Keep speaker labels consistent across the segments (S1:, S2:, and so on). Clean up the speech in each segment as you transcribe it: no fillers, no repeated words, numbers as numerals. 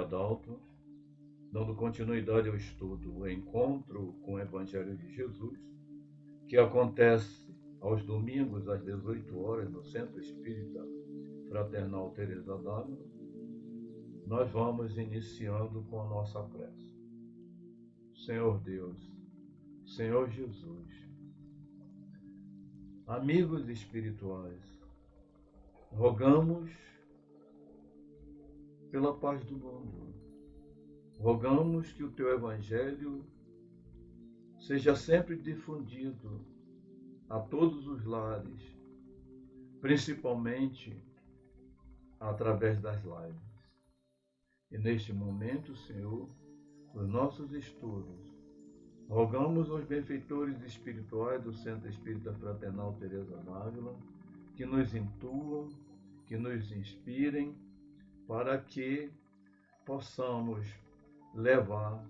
S1: Adalto, dando continuidade ao estudo, o encontro com o Evangelho de Jesus, que acontece aos domingos às 18 horas no Centro Espírita Fraternal Teresa d'Ávila. Nós vamos iniciando com a nossa prece. Senhor Deus, Senhor Jesus, amigos espirituais, rogamos pela paz do mundo. Rogamos que o teu Evangelho seja sempre difundido a todos os lares, principalmente através das lives. E neste momento, Senhor, os nossos estudos, rogamos aos benfeitores espirituais do Centro Espírita Fraternal Teresa d'Ávila que nos intuam, que nos inspirem, para que possamos levar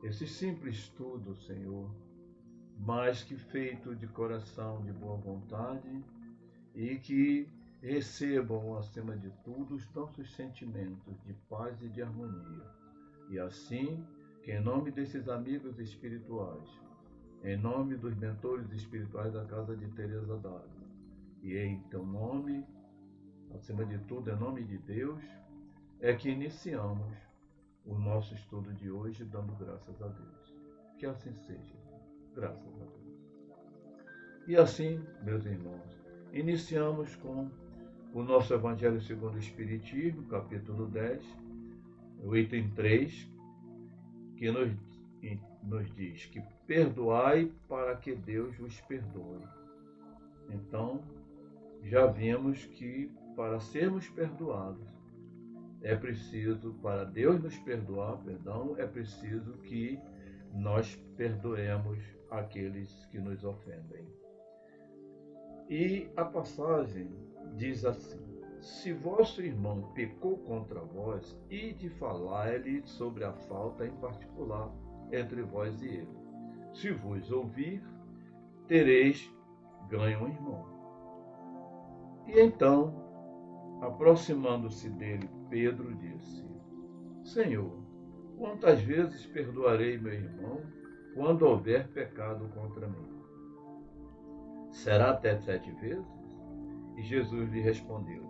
S1: esse simples estudo, Senhor, mas que feito de coração, de boa vontade, e que recebam, acima de tudo, os nossos sentimentos de paz e de harmonia. E assim, que em nome desses amigos espirituais, em nome dos mentores espirituais da Casa de Teresa d'Ávila, e em teu nome, acima de tudo, em nome de Deus, é que iniciamos o nosso estudo de hoje, dando graças a Deus. Que assim seja. Graças a Deus. E assim, meus irmãos, iniciamos com o nosso Evangelho segundo o Espiritismo, capítulo 10, o item 3, que nos diz que perdoai para que Deus vos perdoe. Então, já vimos que para sermos perdoados, é preciso, para Deus nos perdoar, é preciso que nós perdoemos aqueles que nos ofendem. E a passagem diz assim: se vosso irmão pecou contra vós, ide falar-lhe sobre a falta em particular entre vós e ele. Se vos ouvir, tereis ganho um irmão. E então, aproximando-se dele, Pedro disse: Senhor, quantas vezes perdoarei meu irmão quando houver pecado contra mim? Será até 7 vezes? E Jesus lhe respondeu: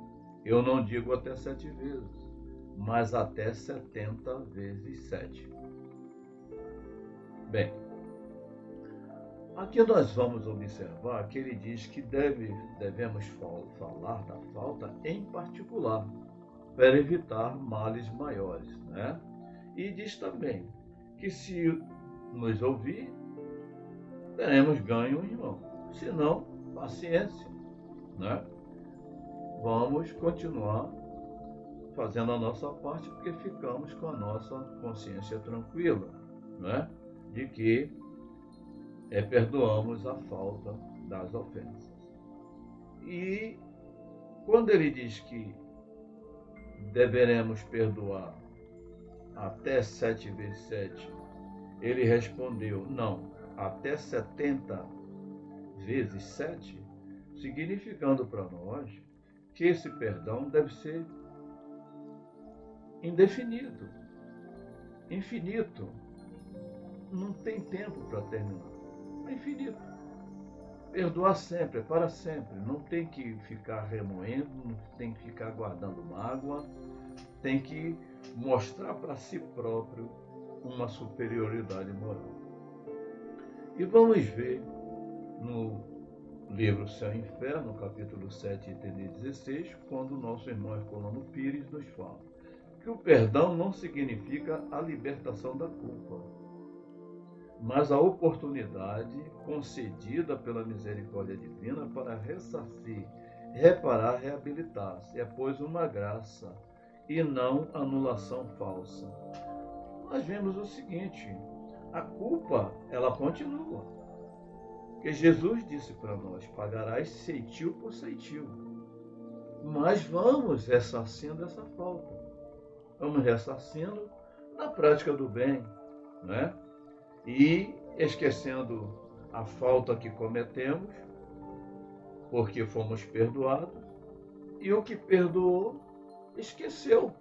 S1: eu não digo até 7 vezes, mas até 70 vezes 7. Bem, aqui nós vamos observar que ele diz que devemos falar da falta em particular, para evitar males maiores, né? E diz também que se nos ouvir, teremos ganho um irmão. Se não, paciência, né? Vamos continuar fazendo a nossa parte, porque ficamos com a nossa consciência tranquila, né? De que perdoamos a falta das ofensas. E quando ele diz que deveremos perdoar até 7 vezes 7, ele respondeu: não, até 70 vezes 7, significando para nós que esse perdão deve ser indefinido, infinito. Não tem tempo para terminar. É infinito. Perdoar sempre, é para sempre. Não tem que ficar remoendo, não tem que ficar guardando mágoa. Tem que mostrar para si próprio uma superioridade moral. E vamos ver no livro Céu e Inferno, capítulo 7, item 16, quando o nosso irmão Herculano Pires nos fala que o perdão não significa a libertação da culpa, mas a oportunidade concedida pela misericórdia divina para ressarcir, reparar, reabilitar-se. É, pois, uma graça e não anulação falsa. Nós vemos o seguinte: a culpa, ela continua. Porque Jesus disse para nós: pagarás ceitil por ceitil. Mas vamos ressarcindo essa falta. Vamos ressarcindo na prática do bem, né? E esquecendo a falta que cometemos, porque fomos perdoados, e o que perdoou esqueceu,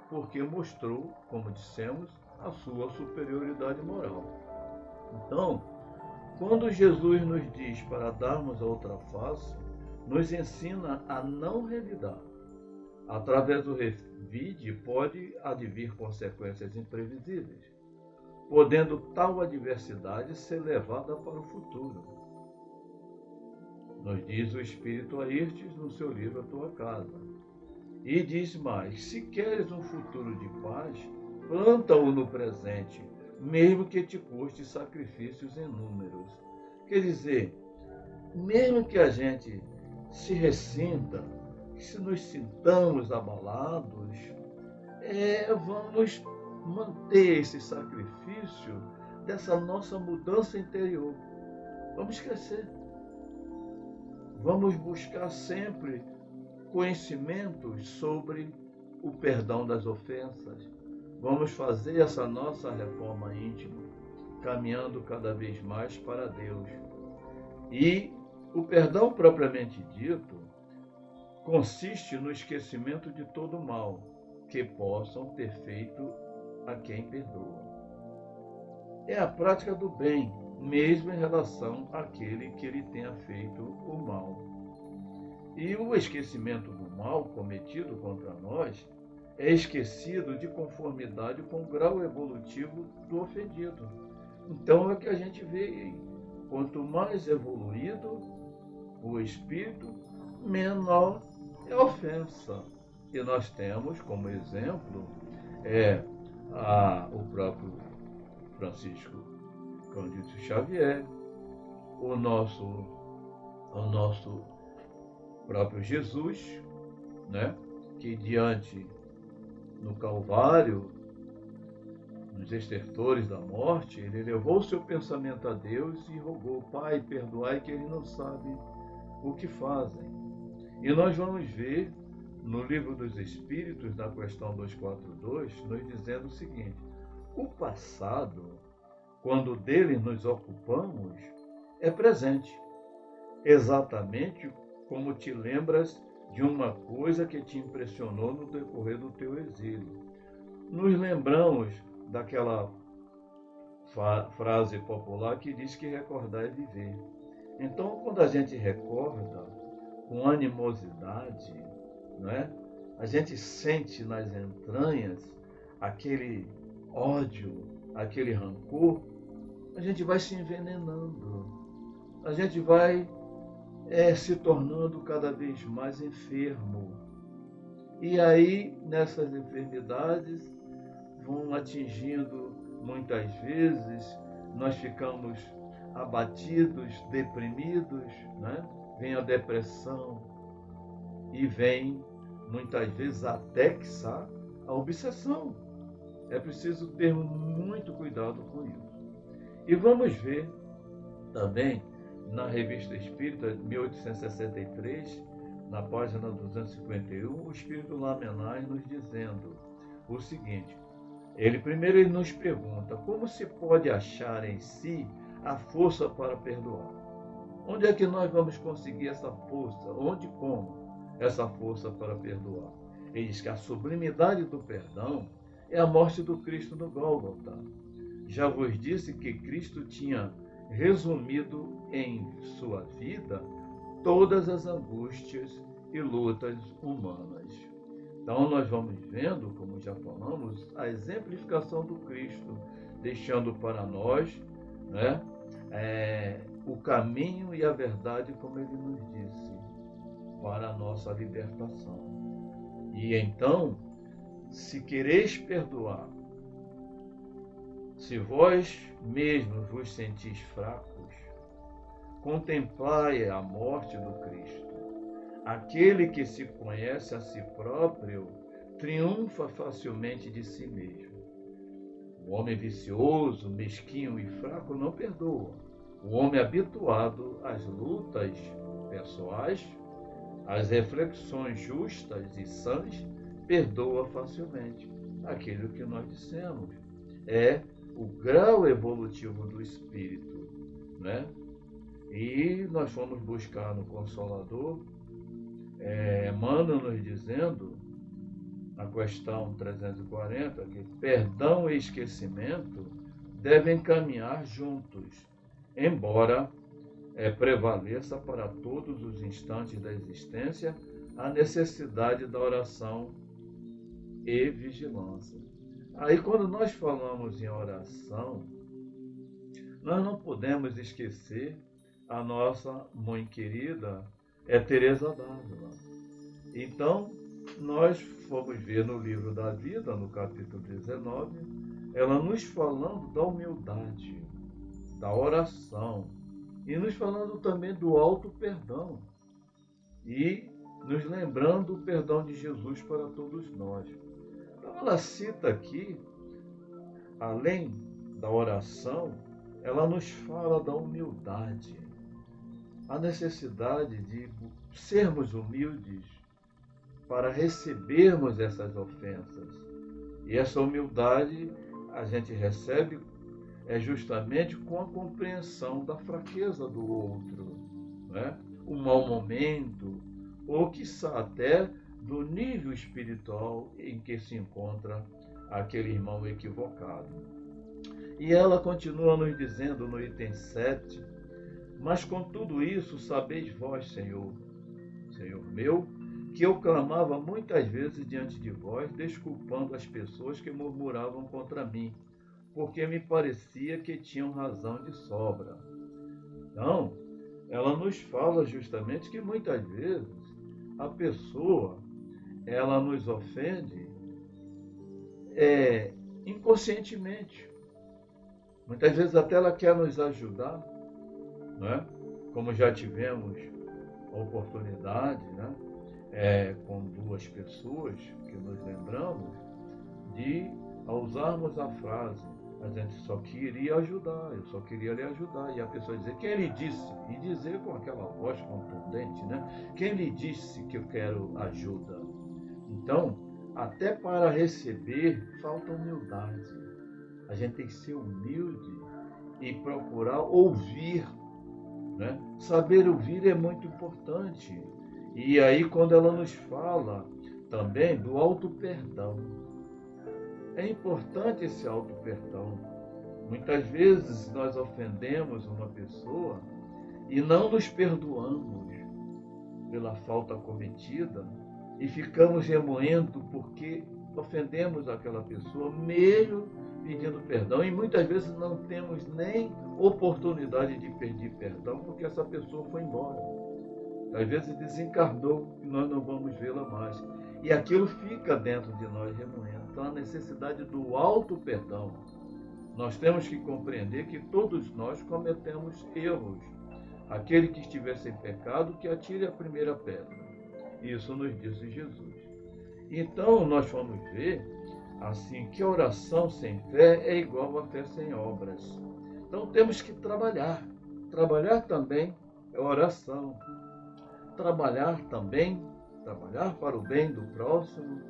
S1: porque mostrou, como dissemos, a sua superioridade moral. Então, quando Jesus nos diz para darmos a outra face, nos ensina a não revidar. Através do revide pode advir consequências imprevisíveis, podendo tal adversidade ser levada para o futuro. Nos diz o Espírito a estes no seu livro A Tua Casa. E diz mais: se queres um futuro de paz, planta-o no presente, mesmo que te custe sacrifícios inúmeros. Quer dizer, mesmo que a gente se ressinta, se nos sintamos abalados, vamos manter esse sacrifício dessa nossa mudança interior. Vamos crescer. Vamos buscar sempre conhecimentos sobre o perdão das ofensas. Vamos fazer essa nossa reforma íntima, caminhando cada vez mais para Deus. E o perdão propriamente dito consiste no esquecimento de todo mal que possam ter feito a quem perdoa. É a prática do bem, mesmo em relação àquele que lhe tenha feito o mal. E o esquecimento do mal cometido contra nós é esquecido de conformidade com o grau evolutivo do ofendido. Então é o que a gente vê aí. Quanto mais evoluído o espírito, menor é a ofensa. E nós temos como exemplo o próprio Francisco Cândido Xavier, o nosso próprio Jesus, né? Que diante no Calvário, nos estertores da morte, ele levou o seu pensamento a Deus e rogou: Pai, perdoai que eles não sabem o que fazem. E nós vamos ver no Livro dos Espíritos, na questão 242, nos dizendo o seguinte: o passado, quando dele nos ocupamos, é presente, exatamente como te lembras de uma coisa que te impressionou no decorrer do teu exílio. Nos lembramos daquela frase popular que diz que recordar é viver. Então, quando a gente recorda com animosidade, né, a gente sente nas entranhas aquele ódio, aquele rancor, a gente vai se envenenando, a gente vai se tornando cada vez mais enfermo. E aí, nessas enfermidades, vão atingindo, muitas vezes, nós ficamos abatidos, deprimidos, né? Vem a depressão e vem, muitas vezes, até quiçá, a obsessão. É preciso ter muito cuidado com isso. E vamos ver também na Revista Espírita, 1863, na página 251, o Espírito Lamennais nos dizendo o seguinte: ele nos pergunta como se pode achar em si a força para perdoar. Onde é que nós vamos conseguir essa força? Onde e como essa força para perdoar? Ele diz que a sublimidade do perdão é a morte do Cristo no Gólgota. Já vos disse que Cristo tinha resumido em sua vida todas as angústias e lutas humanas. Então nós vamos vendo, como já falamos, a exemplificação do Cristo, deixando para nós, né, o caminho e a verdade, como ele nos disse, para a nossa libertação. E então, se quereis perdoar, se vós mesmos vos sentis fracos, contemplai a morte do Cristo. Aquele que se conhece a si próprio triunfa facilmente de si mesmo. O homem vicioso, mesquinho e fraco não perdoa. O homem habituado às lutas pessoais, às reflexões justas e sãs, perdoa facilmente. Aquilo que nós dissemos é o grau evolutivo do espírito, né? E nós fomos buscar no Consolador, Emmanuel nos dizendo na questão 340, que perdão e esquecimento devem caminhar juntos, embora prevaleça para todos os instantes da existência a necessidade da oração e vigilância. Aí, quando nós falamos em oração, nós não podemos esquecer a nossa mãe querida, Teresa d'Ávila. Então, nós fomos ver no livro da vida, no capítulo 19, ela nos falando da humildade, da oração, e nos falando também do auto-perdão, e nos lembrando o perdão de Jesus para todos nós. Então, ela cita aqui, além da oração, ela nos fala da humildade, a necessidade de sermos humildes para recebermos essas ofensas. E essa humildade a gente recebe justamente com a compreensão da fraqueza do outro, né? O mau momento, ou quiçá até do nível espiritual em que se encontra aquele irmão equivocado. E ela continua nos dizendo no item 7, mas com tudo isso sabeis vós, Senhor meu, que eu clamava muitas vezes diante de vós, desculpando as pessoas que murmuravam contra mim, porque me parecia que tinham razão de sobra. Então, ela nos fala justamente que muitas vezes a pessoa, ela nos ofende inconscientemente. Muitas vezes até ela quer nos ajudar, né? Como já tivemos a oportunidade, né? Com duas pessoas que nos lembramos de, ao usarmos a frase, a gente só queria ajudar, eu só queria lhe ajudar, e a pessoa dizer, quem lhe disse? E dizer com aquela voz contundente, né? Quem lhe disse que eu quero ajuda? Então, até para receber, falta humildade. A gente tem que ser humilde e procurar ouvir, né? Saber ouvir é muito importante. E aí, quando ela nos fala também do auto-perdão, é importante esse auto-perdão. Muitas vezes nós ofendemos uma pessoa e não nos perdoamos pela falta cometida e ficamos remoendo porque ofendemos aquela pessoa, mesmo pedindo perdão, e muitas vezes não temos nem oportunidade de pedir perdão porque essa pessoa foi embora. Às vezes desencarnou e nós não vamos vê-la mais. E aquilo fica dentro de nós remoendo. Então, a necessidade do auto-perdão. Nós temos que compreender que todos nós cometemos erros. Aquele que estiver sem pecado, que atire a primeira pedra. Isso nos disse Jesus. Então, nós vamos ver assim que a oração sem fé é igual a fé sem obras. Então, temos que trabalhar. Trabalhar também é oração. Trabalhar para o bem do próximo,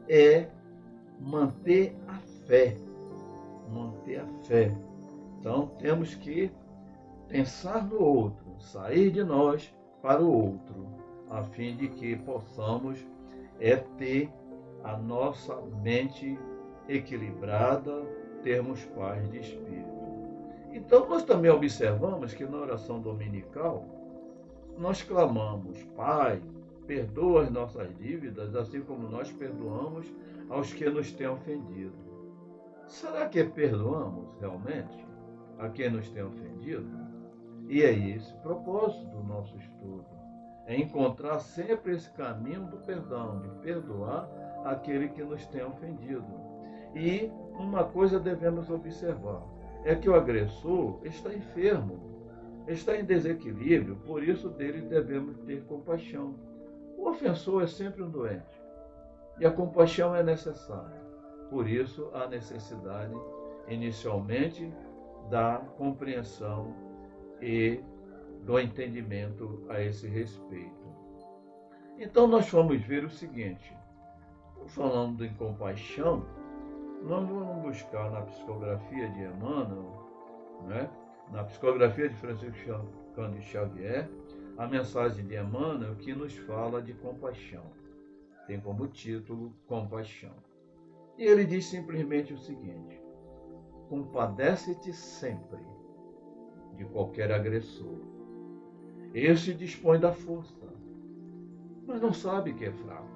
S1: é manter a fé. Manter a fé. Então, temos que pensar no outro, sair de nós para o outro, a fim de que possamos ter a nossa mente equilibrada, termos paz de espírito. Então, nós também observamos que na oração dominical, nós clamamos, Pai, perdoa as nossas dívidas, assim como nós perdoamos aos que nos têm ofendido. Será que perdoamos realmente a quem nos tem ofendido? E é esse o propósito do nosso estudo. É encontrar sempre esse caminho do perdão, de perdoar aquele que nos tem ofendido. E uma coisa devemos observar, é que o agressor está enfermo, está em desequilíbrio, por isso dele devemos ter compaixão. O ofensor é sempre um doente e a compaixão é necessária. Por isso, a necessidade, inicialmente, da compreensão e do entendimento a esse respeito. Então, nós vamos ver o seguinte, falando em compaixão, nós vamos buscar na psicografia de Emmanuel, né? Na psicografia de Francisco Cândido Xavier, a mensagem de Emmanuel que nos fala de compaixão. tem como título Compaixão. E ele diz simplesmente o seguinte: compadece-te sempre de qualquer agressor. Este dispõe da força, mas não sabe que é fraco.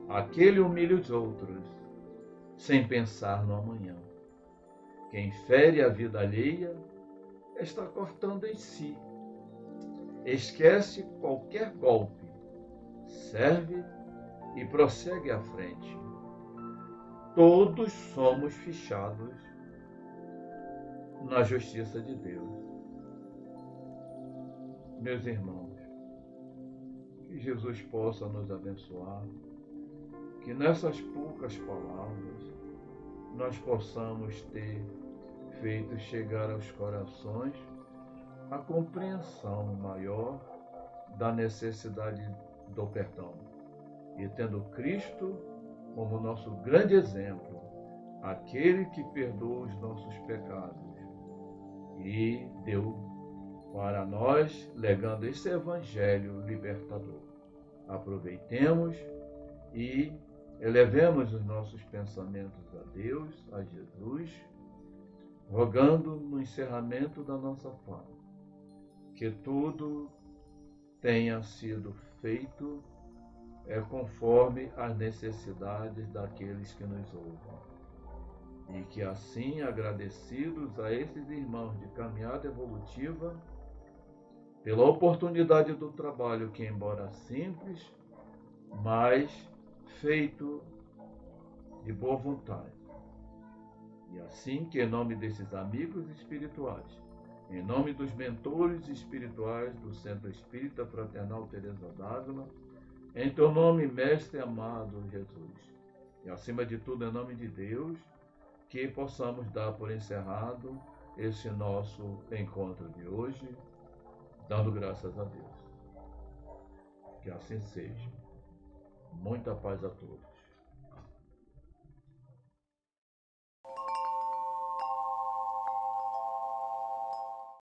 S1: Aquele humilha os outros, sem pensar no amanhã. Quem fere a vida alheia está cortando em si. Esquece qualquer golpe, serve e prossegue à frente. Todos somos fichados na justiça de Deus. Meus irmãos, que Jesus possa nos abençoar, que nessas poucas palavras nós possamos ter feito chegar aos corações a compreensão maior da necessidade do perdão. E tendo Cristo como nosso grande exemplo, aquele que perdoa os nossos pecados e deu para nós, legando esse evangelho libertador. Aproveitemos e elevemos os nossos pensamentos a Deus, a Jesus, rogando no encerramento da nossa fala que tudo tenha sido feito conforme as necessidades daqueles que nos ouvem. E que assim, agradecidos a esses irmãos de caminhada evolutiva, pela oportunidade do trabalho que, embora simples, mas feito de boa vontade. E assim que, em nome desses amigos espirituais, em nome dos mentores espirituais do Centro Espírita Fraternal Teresa d'Ávila, em teu nome, Mestre amado Jesus, e acima de tudo, em nome de Deus, que possamos dar por encerrado esse nosso encontro de hoje, dando graças a Deus. Que assim seja. Muita paz a todos.